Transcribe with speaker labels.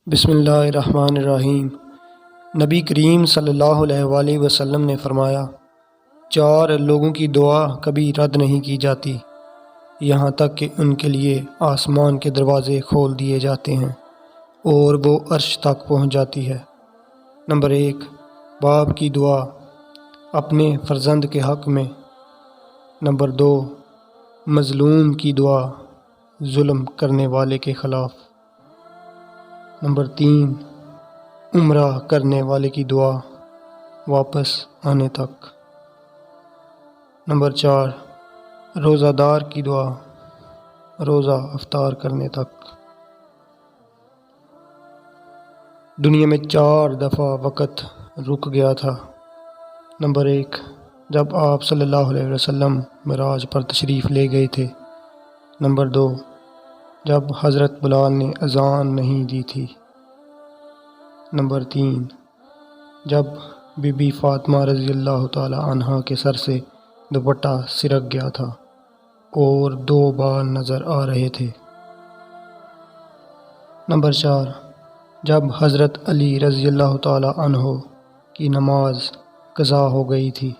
Speaker 1: بسم اللہ الرحمن الرحیم۔ نبی کریم صلی اللہ علیہ وآلہ وسلم نے فرمایا، 4 لوگوں کی دعا کبھی رد نہیں کی جاتی یہاں تک کہ ان کے لیے آسمان کے دروازے کھول دیے جاتے ہیں اور وہ عرش تک پہنچ جاتی ہے۔ نمبر 1، باپ کی دعا اپنے فرزند کے حق میں۔ نمبر 2، مظلوم کی دعا ظلم کرنے والے کے خلاف۔ نمبر 3، عمرہ کرنے والے کی دعا واپس آنے تک۔ نمبر 4، روزہ دار کی دعا روزہ افطار کرنے تک۔ دنیا میں 4 دفعہ وقت رک گیا تھا۔ نمبر 1، جب آپ صلی اللہ علیہ وسلم معراج پر تشریف لے گئے تھے۔ نمبر 2، جب حضرت بلال نے اذان نہیں دی تھی۔ نمبر 3، جب بی بی فاطمہ رضی اللہ تعالی عنہا کے سر سے دوپٹہ سرک گیا تھا اور 2 بال نظر آ رہے تھے۔ نمبر 4، جب حضرت علی رضی اللہ تعالی عنہ کی نماز قضا ہو گئی تھی۔